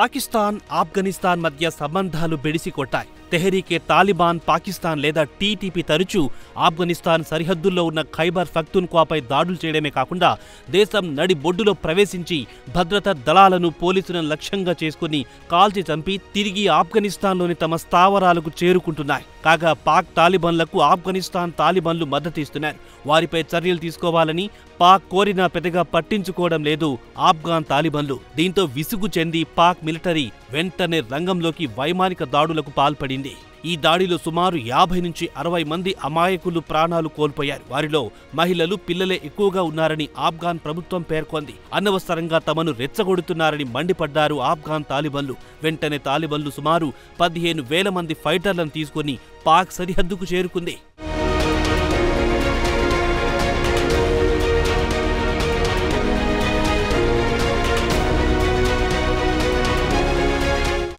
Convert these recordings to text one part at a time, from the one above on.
పాకిస్తాన్, ఆఫ్ఘనిస్తాన్ మధ్య సంబంధాలు బెడిసికొట్టాయి. తెహరీకే తాలిబాన్ పాకిస్తాన్ లేదా టీటీపీ తరచూ ఆఫ్ఘనిస్తాన్ సరిహద్దుల్లో ఉన్న ఖైబర్ పఖ్తూన్ఖ్వాపై దాడులు చేయడమే కాకుండా దేశం నడిబొడ్డులో ప్రవేశించి భద్రతా దళాలను, పోలీసులను లక్ష్యంగా చేసుకుని కాల్చి చంపి తిరిగి ఆఫ్ఘనిస్తాన్లోని తమ స్థావరాలకు చేరుకుంటున్నాయి. కాగా పాక్ తాలిబాన్లకు ఆఫ్ఘనిస్తాన్ తాలిబాన్లు మద్దతిస్తున్నారు. వారిపై చర్యలు తీసుకోవాలని పాక్ కోరినా పెద్దగా పట్టించుకోవడం లేదు ఆఫ్ఘాన్ తాలిబాన్లు. దీంతో విసుగు చెంది పాక్ మిలిటరీ వెంటనే రంగంలోకి వైమానిక దాడులకు పాల్పడింది. ఈ దాడిలో సుమారు 50 నుంచి 60 మంది అమాయకులు ప్రాణాలు కోల్పోయారు. వారిలో మహిళలు, పిల్లలే ఎక్కువగా ఉన్నారని ఆఫ్ఘాన్ ప్రభుత్వం పేర్కొంది. అనవసరంగా తమను రెచ్చగొడుతున్నారని మండిపడ్డారు ఆఫ్ఘాన్ తాలిబాన్లు. వెంటనే తాలిబాన్లు సుమారు 15,000 మంది ఫైటర్లను తీసుకుని పాక్ సరిహద్దుకు చేరుకుంది.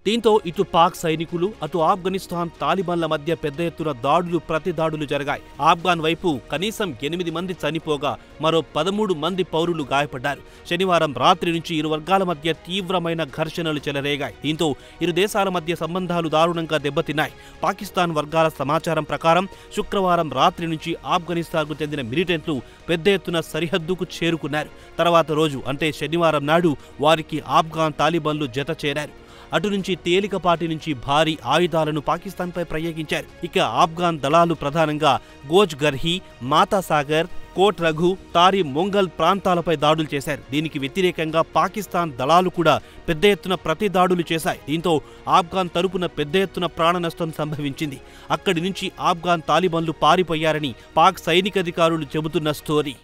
దీంతో ఇటు పాక్ సైనికులు, అటు ఆఫ్ఘనిస్తాన్ తాలిబాన్ల మధ్య పెద్ద ఎత్తున దాడులు, ప్రతిదాడులు జరిగాయి. ఆఫ్ఘాన్ వైపు కనీసం 8 మంది చనిపోగా మరో 13 మంది పౌరులు గాయపడ్డారు. శనివారం రాత్రి నుంచి ఇరు వర్గాల మధ్య తీవ్రమైన ఘర్షణలు చెలరేగాయి. దీంతో ఇరు దేశాల మధ్య సంబంధాలు దారుణంగా దెబ్బతిన్నాయి. పాకిస్తాన్ వర్గాల సమాచారం ప్రకారం శుక్రవారం రాత్రి నుంచి ఆఫ్ఘనిస్తాన్కు చెందిన మిలిటెంట్లు పెద్ద ఎత్తున సరిహద్దుకు చేరుకున్నారు. తర్వాత రోజు అంటే శనివారం నాడు వారికి ఆఫ్ఘాన్ తాలిబాన్లు జత చేరారు. అటు నుంచి తేలికపాటి నుంచి భారీ ఆయుధాలను పాకిస్తాన్పై ప్రయోగించారు. ఇక ఆఫ్ఘాన్ దళాలు ప్రధానంగా గోజ్ గర్హీ, మాతాసాగర్, కోట్ రఘు, తారి మొంగల్ ప్రాంతాలపై దాడులు చేశారు. దీనికి వ్యతిరేకంగా పాకిస్తాన్ దళాలు కూడా పెద్ద ఎత్తున ప్రతిదాడులు చేశాయి. దీంతో ఆఫ్ఘాన్ తరపున పెద్ద ఎత్తున ప్రాణ నష్టం సంభవించింది. అక్కడి నుంచి ఆఫ్ఘాన్ తాలిబాన్లు పారిపోయారని పాక్ సైనికాధికారులు చెబుతున్న స్టోరీ.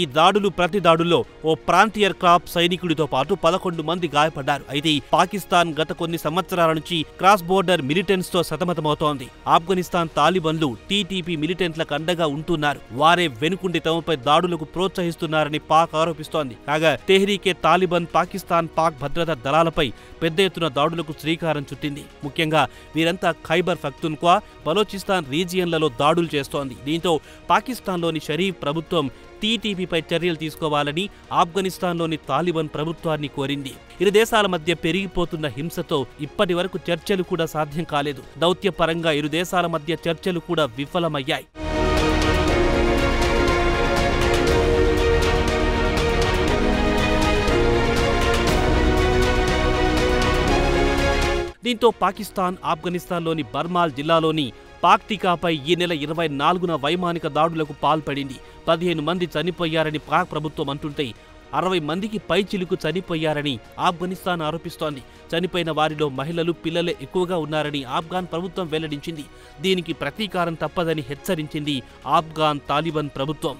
ఈ దాడులు, ప్రతిదాడుల్లో ఓ ప్రాంతీయ క్రాప్ సైనికుడితో పాటు 11 మంది గాయపడ్డారు. అయితే పాకిస్తాన్ గత కొన్ని సంవత్సరాల నుంచి క్రాస్ బోర్డర్ మిలిటెంట్స్ తో సతమతమవుతోంది. ఆఫ్ఘనిస్తాన్ తాలిబాన్లు టీటీపీ మిలిటెంట్లకు అండగా ఉంటున్నారు. వారే వెనుకుండి తమపై దాడులకు ప్రోత్సహిస్తున్నారని పాక్ ఆరోపిస్తోంది. కాగా తెహ్రీకే తాలిబాన్ పాకిస్తాన్, పాక్ భద్రతా దళాలపై పెద్ద ఎత్తున దాడులకు శ్రీకారం చుట్టింది. ముఖ్యంగా వీరంతా ఖైబర్ పఖ్తూన్ఖ్వా, బలోచిస్తాన్ రీజియన్లలో దాడులు చేస్తోంది. దీంతో పాకిస్తాన్లోని షరీఫ్ ప్రభుత్వం టీటీపీపై చర్యలు తీసుకోవాలని ఆఫ్ఘనిస్తాన్లోని తాలిబాన్ ప్రభుత్వాన్ని కోరింది. ఇరు దేశాల మధ్య పెరిగిపోతున్న హింసతో ఇప్పటి వరకు చర్చలు కూడా సాధ్యం కాలేదు. దౌత్యపరంగా ఇరు దేశాల మధ్య చర్చలు కూడా విఫలమయ్యాయి. దీంతో పాకిస్తాన్, ఆఫ్ఘనిస్తాన్లోని బర్మాల్ జిల్లాలోని పాక్టికాపై ఈ నెల 24న వైమానిక దాడులకు పాల్పడింది. 15 మంది చనిపోయారని పాక్ ప్రభుత్వం అంటుంటే 60 మందికి పైచిలుకు చనిపోయారని ఆఫ్ఘనిస్తాన్ ఆరోపిస్తోంది. చనిపోయిన వారిలో మహిళలు, పిల్లలే ఎక్కువగా ఉన్నారని ఆఫ్ఘాన్ ప్రభుత్వం వెల్లడించింది. దీనికి ప్రతీకారం తప్పదని హెచ్చరించింది ఆఫ్ఘాన్ తాలిబాన్ ప్రభుత్వం.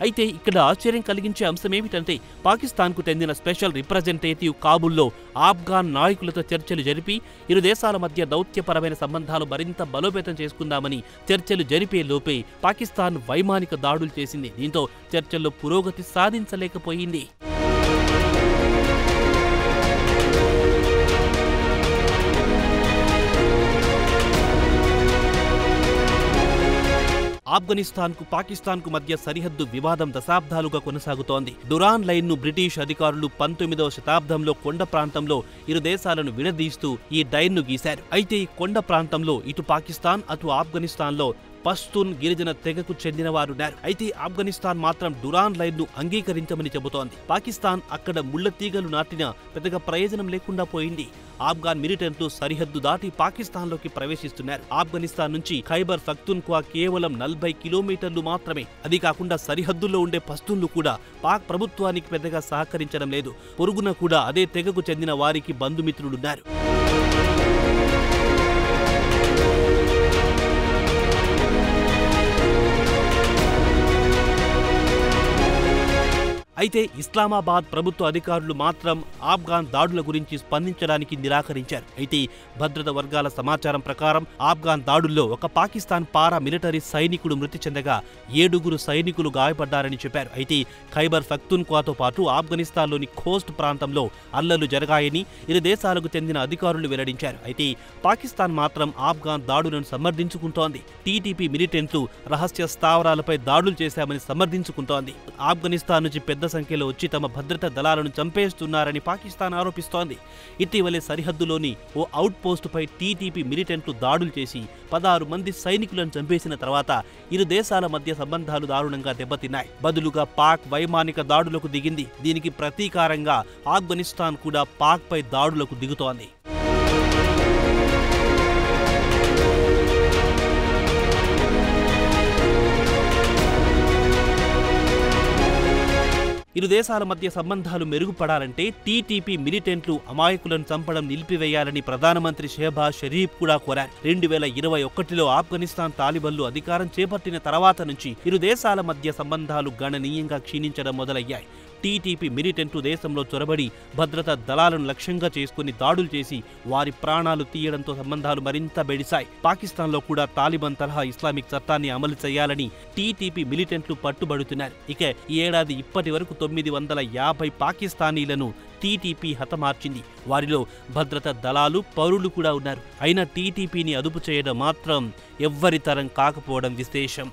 అయితే ఇక్కడ ఆశ్చర్యం కలిగించే అంశమేమిటంటే పాకిస్తాన్కు చెందిన స్పెషల్ రిప్రజెంటేటివ్ కాబూల్లో ఆఫ్ఘాన్ నాయకులతో చర్చలు జరిపి ఇరు దేశాల మధ్య దౌత్యపరమైన సంబంధాలు మరింత బలోపేతం చేసుకుందామని చర్చలు జరిపే లోపే పాకిస్తాన్ వైమానిక దాడులు చేసింది. దీంతో చర్చల్లో పురోగతి సాధించలేకపోయింది. ఆఫ్ఘనిస్తాన్కు, పాకిస్తాన్కు మధ్య సరిహద్దు వివాదం దశాబ్దాలుగా కొనసాగుతోంది. డురాన్ లైన్ను బ్రిటిష్ అధికారులు 19వ శతాబ్దంలో కొండ ప్రాంతంలో ఇరు దేశాలను విడదీస్తూ ఈ డైన్ను గీశారు. అయితే ఈ కొండ ప్రాంతంలో ఇటు పాకిస్తాన్, అటు ఆఫ్ఘనిస్తాన్లో పష్తూన్ గిరిజన తెగకు చెందినవారున్నారు. అయితే ఆఫ్ఘనిస్తాన్ మాత్రం డురాన్ లైన్ను అంగీకరించమని చెబుతోంది. పాకిస్తాన్ అక్కడ ముళ్ల తీగలు నాటినా పెద్దగా ప్రయోజనం లేకుండా పోయింది. ఆఫ్ఘాన్ మిలిటెంట్లు సరిహద్దు దాటి పాకిస్తాన్లోకి ప్రవేశిస్తున్నారు. ఆఫ్ఘనిస్తాన్ నుంచి ఖైబర్ పఖ్తూన్ఖ్వా కేవలం 40 కిలోమీటర్లు మాత్రమే. అది కాకుండా సరిహద్దుల్లో ఉండే పష్తూన్లు కూడా పాక్ ప్రభుత్వానికి పెద్దగా సహకరించడం లేదు. పొరుగున కూడా అదే తెగకు చెందిన వారికి బంధుమిత్రులున్నారు. అయితే ఇస్లామాబాద్ ప్రభుత్వ అధికారులు మాత్రం ఆఫ్ఘాన్ దాడుల గురించి స్పందించడానికి నిరాకరించారు. అయితే భద్రతా వర్గాల సమాచారం ప్రకారం ఆఫ్ఘాన్ దాడుల్లో ఒక పాకిస్తాన్ పారా మిలిటరీ సైనికుడు మృతి చెందగా 7 సైనికులు గాయపడ్డారని చెప్పారు. అయితే ఖైబర్ పఖ్తూన్ఖ్వాతో పాటు ఆఫ్ఘనిస్తాన్లోని ఖోస్ట్ ప్రాంతంలో అల్లర్లు జరగాయని ఇరు దేశాలకు చెందిన అధికారులు వెల్లడించారు. అయితే పాకిస్తాన్ మాత్రం ఆఫ్ఘాన్ దాడులను సమర్థించుకుంటోంది. టీటీపీ మిలిటెంట్లు రహస్య స్థావరాలపై దాడులు చేశామని సమర్థించుకుంటోంది. ఆఫ్ఘనిస్తాన్ నుంచి పెద్ద సంఖ్యలో వచ్చి తమ భద్రతా దళాలను చంపేస్తున్నారని పాకిస్తాన్ ఆరోపిస్తోంది. ఇటీవలే సరిహద్దులోని ఓ అవుట్ పోస్టుపై టీటీపీ మిలిటెంట్లు దాడులు చేసి 16 మంది సైనికులను చంపేసిన తర్వాత ఇరు దేశాల మధ్య సంబంధాలు దారుణంగా దెబ్బతిన్నాయి. బదులుగా పాక్ వైమానిక దాడులకు దిగింది. దీనికి ప్రతీకారంగా ఆఫ్ఘనిస్తాన్ కూడా పాక్పై దాడులకు దిగుతోంది. ఇరు దేశాల మధ్య సంబంధాలు మెరుగుపడాలంటే టీటీపీ మిలిటెంట్లు అమాయకులను చంపడం నిలిపివేయాలని ప్రధానమంత్రి షెహబాజ్ షరీఫ్ కూడా కోరారు. 2021లో ఆఫ్ఘనిస్తాన్ తాలిబన్లు అధికారం చేపట్టిన తర్వాత నుంచి ఇరు దేశాల మధ్య సంబంధాలు గణనీయంగా క్షీణించడం మొదలయ్యాయి. టీటీపీ మిలిటెంట్లు దేశంలో చొరబడి భద్రతా దళాలను లక్ష్యంగా చేసుకుని దాడులు చేసి వారి ప్రాణాలు తీయడంతో సంబంధాలు మరింత బెడిశాయి. పాకిస్తాన్లో కూడా తాలిబాన్ తరహా ఇస్లామిక్ చట్టాన్ని అమలు చేయాలని టీటీపీ మిలిటెంట్లు పట్టుబడుతున్నారు. ఇక ఈ ఏడాది ఇప్పటి వరకు 950 పాకిస్తానీలను టీటీపీ హతమార్చింది. వారిలో భద్రతా దళాలు, పౌరులు కూడా ఉన్నారు. అయినా టీటీపీని అదుపు చేయడం మాత్రం ఎవ్వరి తరం కాకపోవడం విశేషం.